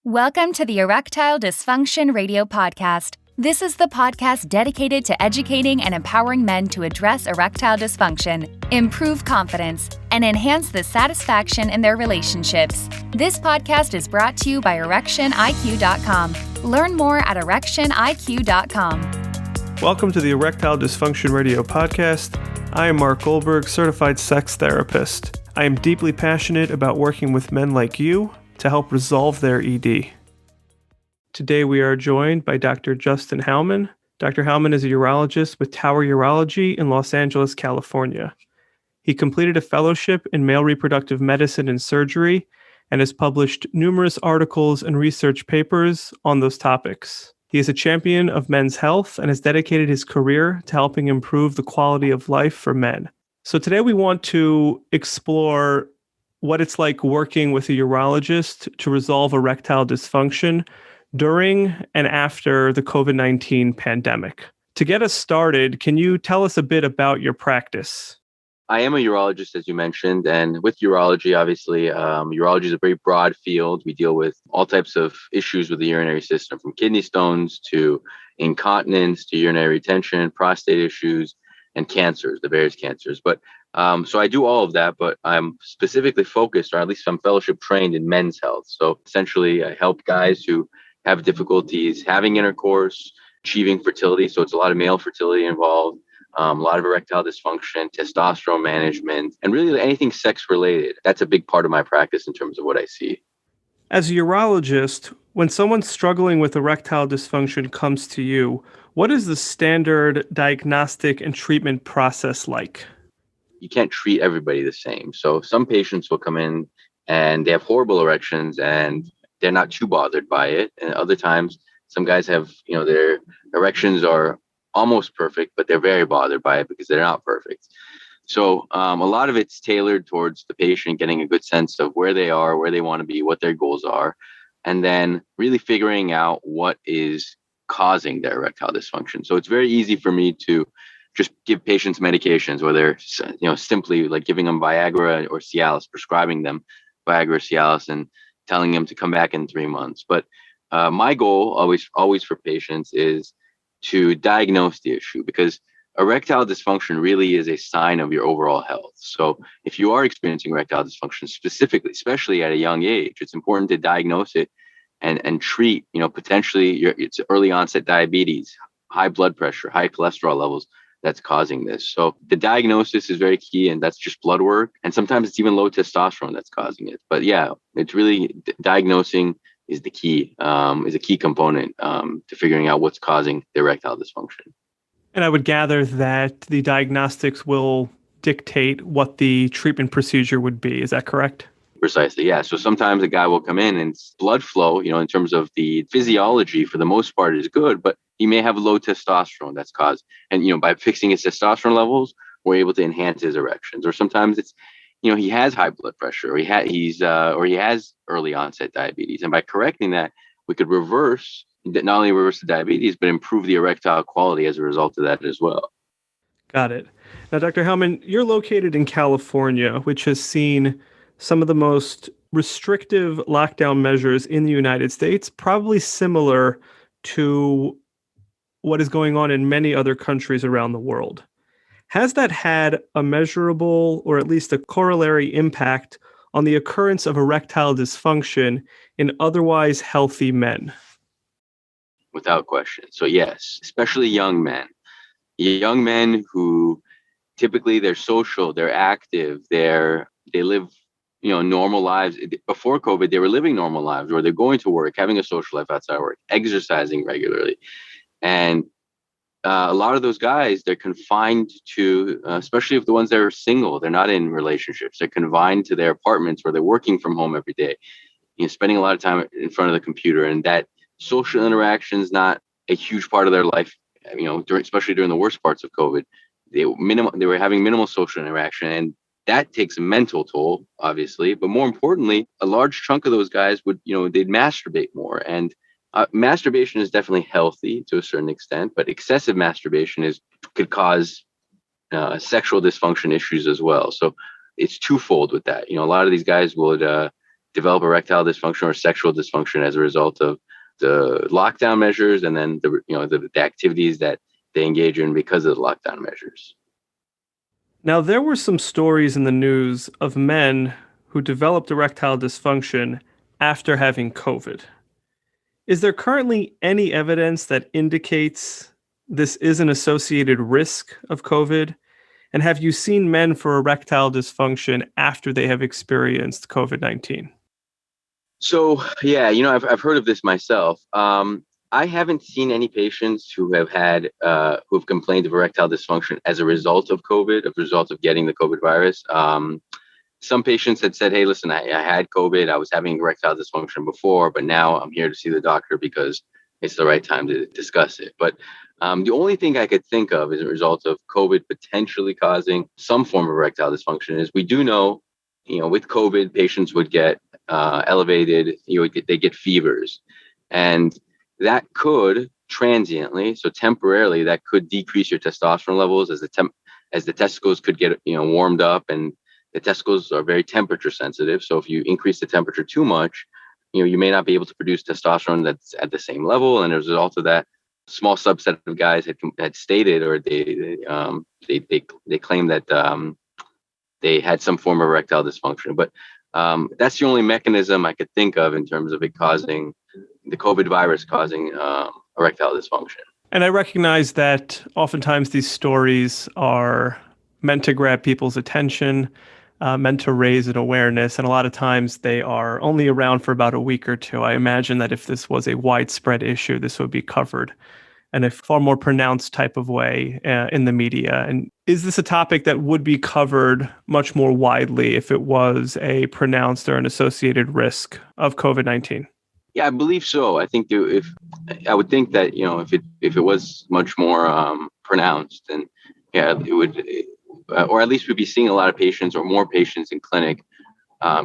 Welcome to the Erectile Dysfunction Radio Podcast. This is the podcast dedicated to educating and empowering men to address erectile dysfunction, improve confidence, and enhance the satisfaction in their relationships. This podcast is brought to you by ErectionIQ.com. Learn more at ErectionIQ.com. Welcome to the Erectile Dysfunction Radio Podcast. I am Mark Goldberg, certified sex therapist. I am deeply passionate about working with men like you to help resolve their ED. Today we are joined by Dr. Justin Houman. Dr. Houman is a urologist with Tower Urology in Los Angeles, California. He completed a fellowship in male reproductive medicine and surgery and has published numerous articles and research papers on those topics. He is a champion of men's health and has dedicated his career to helping improve the quality of life for men. So today we want to explore what it's like working with a urologist to resolve erectile dysfunction during and after the COVID-19 pandemic. To get us started, can you tell us a bit about your practice? I am a urologist, as you mentioned, and with urology, obviously, urology is a very broad field. We deal with all types of issues with the urinary system, from kidney stones to incontinence to urinary retention, prostate issues, and cancers, the various cancers. But so I do all of that, but I'm specifically focused, or at least I'm fellowship trained in men's health. So essentially, I help guys who have difficulties having intercourse, achieving fertility. So it's a lot of male fertility involved, a lot of erectile dysfunction, testosterone management, and really anything sex related. That's a big part of my practice in terms of what I see. As a urologist, when someone struggling with erectile dysfunction comes to you, what is the standard diagnostic and treatment process like? You can't treat everybody the same. So some patients will come in and they have horrible erections and they're not too bothered by it. And other times, some guys have, their erections are almost perfect, but they're very bothered by it because they're not perfect. So a lot of it's tailored towards the patient, getting a good sense of where they are, where they want to be, what their goals are, and then really figuring out what is causing their erectile dysfunction. So it's very easy for me to just give patients medications, whether, simply like giving them Viagra or Cialis, prescribing them Viagra or Cialis and telling them to come back in 3 months. But my goal always for patients is to diagnose the issue, because erectile dysfunction really is a sign of your overall health. So if you are experiencing erectile dysfunction specifically, especially at a young age, it's important to diagnose it and treat, potentially it's early onset diabetes, high blood pressure, high cholesterol levels that's causing this. So the diagnosis is very key, and that's just blood work. And sometimes it's even low testosterone that's causing it. But yeah, it's really diagnosing is the key, is a key component to figuring out what's causing the erectile dysfunction. And I would gather that the diagnostics will dictate what the treatment procedure would be. Is that correct? Precisely, yeah. So sometimes a guy will come in and blood flow, in terms of the physiology for the most part is good, but he may have low testosterone that's caused. And, by fixing his testosterone levels, we're able to enhance his erections. Or sometimes it's, he has high blood pressure, or he has early onset diabetes. And by correcting that, we could not only reverse the diabetes, but improve the erectile quality as a result of that as well. Got it. Now, Dr. Houman, you're located in California, which has seen some of the most restrictive lockdown measures in the United States, probably similar to what is going on in many other countries around the world. Has that had a measurable, or at least a corollary impact on the occurrence of erectile dysfunction in otherwise healthy men? Without question. So yes, especially young men who typically they're social, they're active, they live normal lives. Before COVID, they were living normal lives where they're going to work, having a social life outside of work, exercising regularly. And a lot of those guys, they're confined to, especially if the ones that are single, they're not in relationships. They're confined to their apartments where they're working from home every day, spending a lot of time in front of the computer. And that social interaction is not a huge part of their life, especially during the worst parts of COVID. They were having minimal social interaction, and that takes a mental toll, obviously. But more importantly, a large chunk of those guys would, they'd masturbate more. And masturbation is definitely healthy to a certain extent, but excessive masturbation could cause sexual dysfunction issues as well. So it's twofold with that. A lot of these guys would develop erectile dysfunction or sexual dysfunction as a result of the lockdown measures, and then the activities that they engage in because of the lockdown measures. Now, there were some stories in the news of men who developed erectile dysfunction after having COVID. Is there currently any evidence that indicates this is an associated risk of COVID? And have you seen men for erectile dysfunction after they have experienced COVID-19? So, yeah, I've heard of this myself. I haven't seen any patients who have complained of erectile dysfunction as a result of COVID, as a result of getting the COVID virus. Some patients had said, hey, listen, I had COVID. I was having erectile dysfunction before, but now I'm here to see the doctor because it's the right time to discuss it. But the only thing I could think of as a result of COVID potentially causing some form of erectile dysfunction is we do know, with COVID, patients would get elevated, they get fevers. And that could transiently, so temporarily, that could decrease your testosterone levels as the testicles could get warmed up, and the testicles are very temperature sensitive. So if you increase the temperature too much, you may not be able to produce testosterone that's at the same level. And as a result of that, small subset of guys had stated, or they claim that they had some form of erectile dysfunction. But that's the only mechanism I could think of in terms of it causing the COVID virus causing erectile dysfunction. And I recognize that oftentimes these stories are meant to grab people's attention, meant to raise an awareness, and a lot of times they are only around for about a week or two. I imagine that if this was a widespread issue, this would be covered in a far more pronounced type of way in the media. And is this a topic that would be covered much more widely if it was a pronounced or an associated risk of COVID-19? Yeah, I believe so. I think I would think that if it was much more pronounced, then yeah, it would, or at least we'd be seeing a lot of patients or more patients in clinic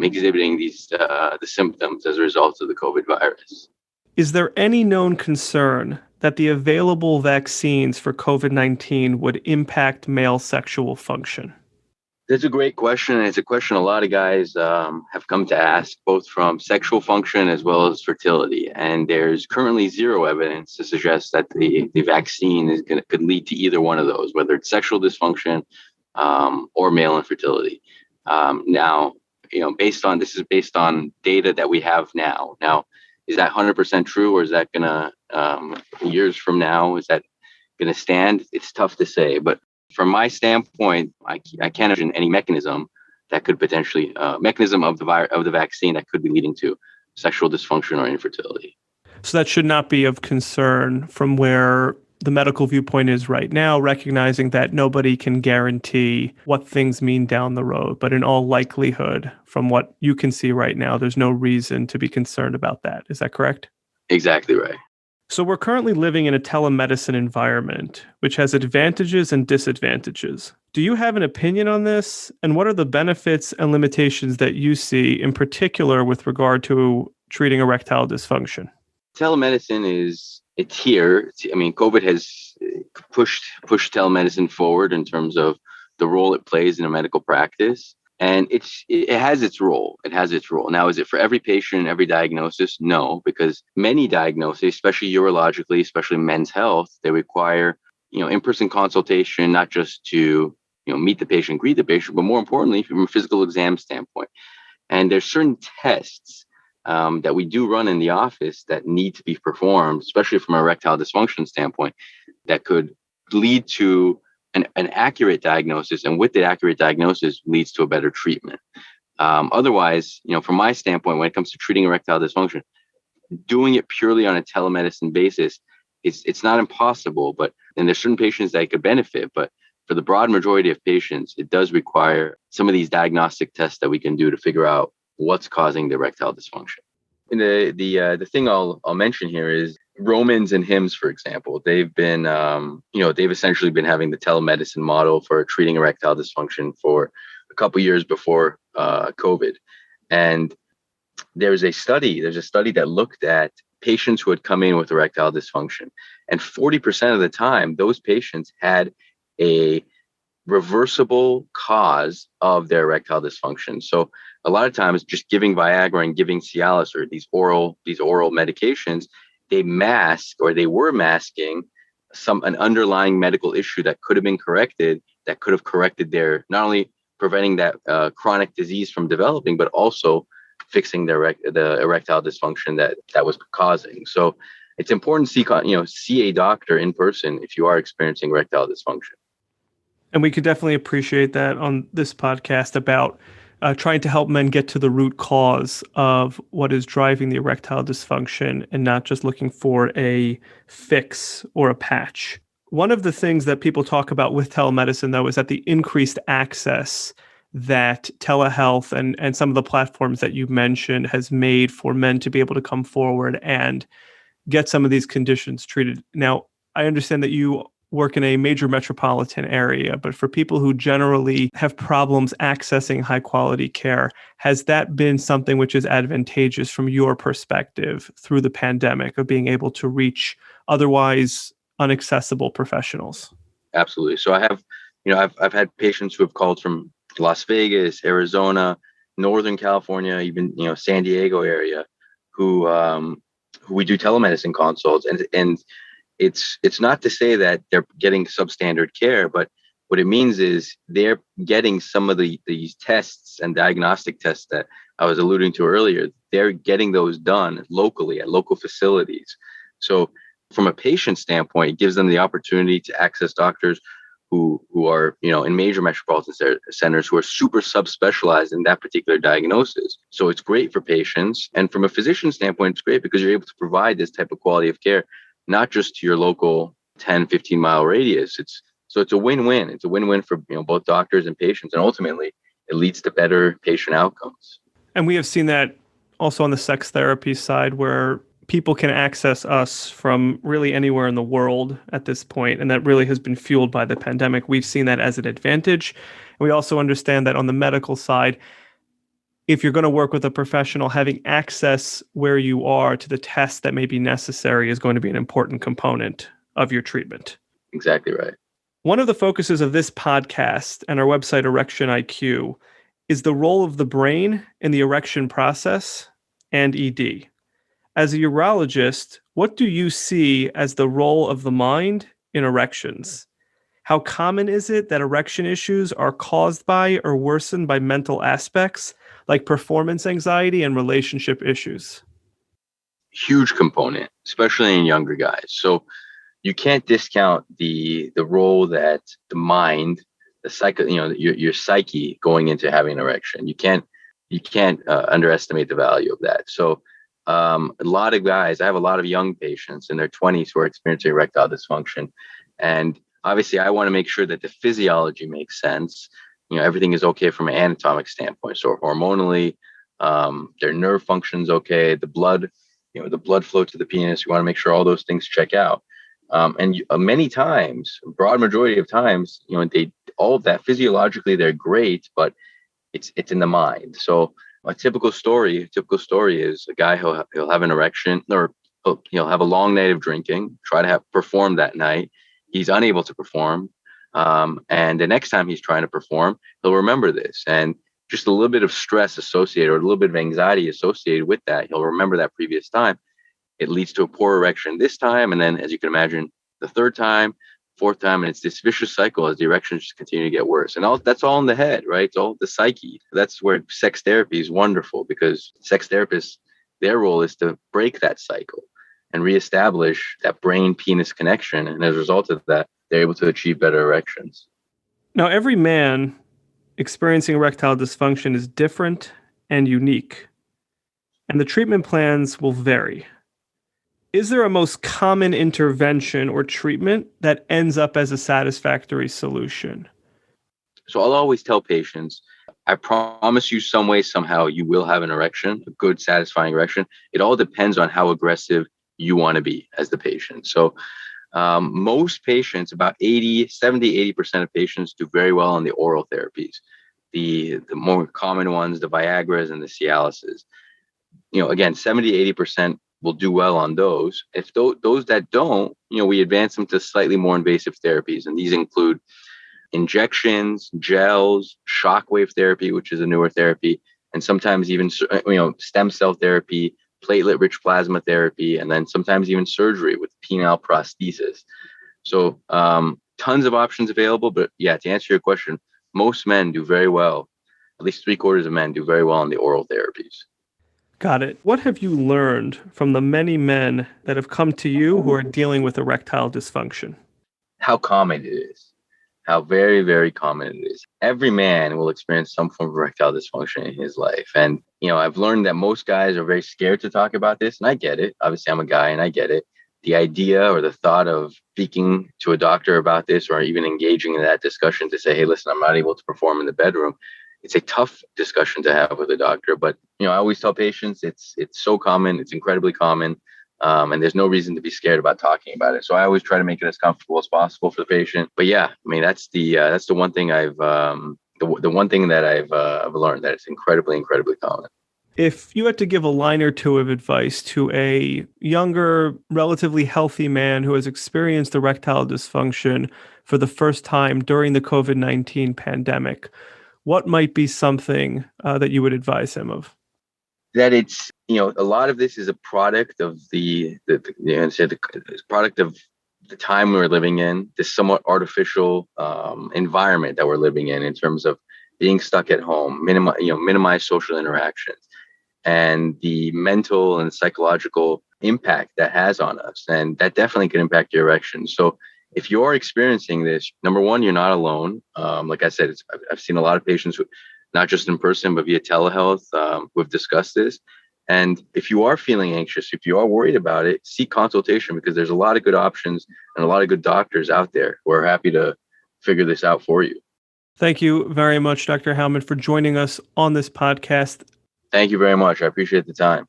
exhibiting the symptoms as a result of the COVID virus. Is there any known concern that the available vaccines for COVID-19 would impact male sexual function? That's a great question. And it's a question a lot of guys have come to ask, both from sexual function as well as fertility. And there's currently zero evidence to suggest that the vaccine could lead to either one of those, whether it's sexual dysfunction or male infertility. Now, based on data that we have now. Now, is that 100% true, or is that gonna years from now, is that gonna stand? It's tough to say, but from my standpoint, I can't imagine any mechanism that could potentially mechanism of the vaccine that could be leading to sexual dysfunction or infertility. So that should not be of concern from where the medical viewpoint is right now, recognizing that nobody can guarantee what things mean down the road. But in all likelihood, from what you can see right now, there's no reason to be concerned about that. Is that correct? Exactly right. So we're currently living in a telemedicine environment, which has advantages and disadvantages. Do you have an opinion on this? And what are the benefits and limitations that you see, in particular with regard to treating erectile dysfunction? Telemedicine it's here. COVID has pushed telemedicine forward in terms of the role it plays in a medical practice. And it has its role. It has its role. Now, is it for every patient, every diagnosis? No, because many diagnoses, especially urologically, especially men's health, they require, in-person consultation, not just to, meet the patient, greet the patient, but more importantly, from a physical exam standpoint. And there's certain tests that we do run in the office that need to be performed, especially from an erectile dysfunction standpoint, that could lead to an accurate diagnosis, and with the accurate diagnosis leads to a better treatment. Otherwise, from my standpoint, when it comes to treating erectile dysfunction, doing it purely on a telemedicine basis, it's not impossible, and there's certain patients that could benefit, but for the broad majority of patients, it does require some of these diagnostic tests that we can do to figure out what's causing the erectile dysfunction. And the thing I'll mention here is Romans and Hims, for example. They've been, they've essentially been having the telemedicine model for treating erectile dysfunction for a couple years before COVID. And there's a study that looked at patients who had come in with erectile dysfunction, and 40% of the time, those patients had a reversible cause of their erectile dysfunction. So a lot of times just giving Viagra and giving Cialis or these oral medications, they mask, or they were masking, an underlying medical issue that could have been corrected, that could have corrected their, not only preventing that chronic disease from developing, but also fixing the erectile dysfunction that was causing. So it's important to see a doctor in person if you are experiencing erectile dysfunction. And we could definitely appreciate that on this podcast about trying to help men get to the root cause of what is driving the erectile dysfunction and not just looking for a fix or a patch. One of the things that people talk about with telemedicine, though, is that the increased access that telehealth and some of the platforms that you mentioned has made for men to be able to come forward and get some of these conditions treated. Now, I understand that you work in a major metropolitan area, but for people who generally have problems accessing high quality care, has that been something which is advantageous from your perspective through the pandemic of being able to reach otherwise inaccessible professionals? Absolutely. So I've had patients who have called from Las Vegas, Arizona, Northern California, even San Diego area, who we do telemedicine consults, and it's not to say that they're getting substandard care, but what it means is they're getting some of these tests and diagnostic tests that I was alluding to earlier. They're getting those done locally at local facilities. So from a patient standpoint, it gives them the opportunity to access doctors who are, in major metropolitan centers who are super subspecialized in that particular diagnosis. So it's great for patients. And from a physician standpoint, it's great because you're able to provide this type of quality of care, not just to your local 10, 15 mile radius. It's a win-win. It's a win-win for both doctors and patients. And ultimately, it leads to better patient outcomes. And we have seen that also on the sex therapy side, where people can access us from really anywhere in the world at this point, and that really has been fueled by the pandemic. We've seen that as an advantage. And we also understand that on the medical side, if you're going to work with a professional, having access where you are to the tests that may be necessary is going to be an important component of your treatment. Exactly right. One of the focuses of this podcast and our website, Erection IQ, is the role of the brain in the erection process and ED. As a urologist, what do you see as the role of the mind in erections? How common is it that erection issues are caused by or worsened by mental aspects like performance anxiety and relationship issues? Huge component, especially in younger guys. So you can't discount the role that the mind, the psyche, your psyche going into having an erection. You can't underestimate the value of that. So a lot of guys, I have a lot of young patients in their 20s who are experiencing erectile dysfunction. And obviously I want to make sure that the physiology makes sense. Everything is okay from an anatomic standpoint. So hormonally, their nerve function's okay. The blood flow to the penis, you want to make sure all those things check out. And many times, broad majority of times, all of that physiologically, they're great, but it's in the mind. So a typical story is a guy he'll have an erection, or he'll have a long night of drinking, try to perform that night. He's unable to perform. And the next time he's trying to perform, he'll remember this, and just a little bit of stress associated or a little bit of anxiety associated with that. He'll remember that previous time. It leads to a poor erection this time. And then, as you can imagine, the third time, fourth time, and it's this vicious cycle as the erections just continue to get worse. And that's all in the head, right? It's all the psyche. That's where sex therapy is wonderful, because sex therapists, their role is to break that cycle and reestablish that brain-penis connection. And as a result of that, they're able to achieve better erections. Now, every man experiencing erectile dysfunction is different and unique, and the treatment plans will vary. Is there a most common intervention or treatment that ends up as a satisfactory solution? So I'll always tell patients, I promise you some way, somehow you will have an erection, a good, satisfying erection. It all depends on how aggressive you want to be as the patient. So most patients, about 70-80% of patients do very well on the oral therapies, the more common ones, the Viagras and the Cialises. Again, 70-80% will do well on those. If those that don't, we advance them to slightly more invasive therapies. And these include injections, gels, shockwave therapy, which is a newer therapy, and sometimes even stem cell therapy, platelet-rich plasma therapy, and then sometimes even surgery with penile prosthesis. So tons of options available. But yeah, to answer your question, most men do very well. At least 3/4 of men do very well on the oral therapies. Got it. What have you learned from the many men that have come to you who are dealing with erectile dysfunction? How common it is. How very, very common it is. Every man will experience some form of erectile dysfunction in his life. And, I've learned that most guys are very scared to talk about this. And I get it. Obviously, I'm a guy and I get it. The idea or the thought of speaking to a doctor about this or even engaging in that discussion to say, hey, listen, I'm not able to perform in the bedroom. It's a tough discussion to have with a doctor. But, I always tell patients it's so common. It's incredibly common. And there's no reason to be scared about talking about it. So I always try to make it as comfortable as possible for the patient. But yeah, that's the one thing I've the one thing that I've learned, that it's incredibly, incredibly common. If you had to give a line or two of advice to a younger, relatively healthy man who has experienced erectile dysfunction for the first time during the COVID-19 pandemic, what might be something that you would advise him of? That it's, a lot of this is a product of the product of the time we're living in, this somewhat artificial environment that we're living in terms of being stuck at home, minimize social interactions, and the mental and psychological impact that has on us. And that definitely can impact your erection. So if you're experiencing this, number one, you're not alone. Like I said, I've seen a lot of patients who, not just in person, but via telehealth, who have discussed this. And if you are feeling anxious, if you are worried about it, seek consultation, because there's a lot of good options and a lot of good doctors out there who are happy to figure this out for you. Thank you very much, Dr. Houman, for joining us on this podcast. Thank you very much. I appreciate the time.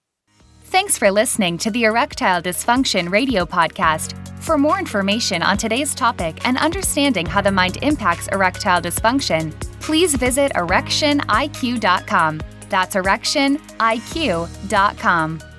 Thanks for listening to the Erectile Dysfunction Radio Podcast. For more information on today's topic and understanding how the mind impacts erectile dysfunction, please visit erectioniq.com. That's erectioniq.com.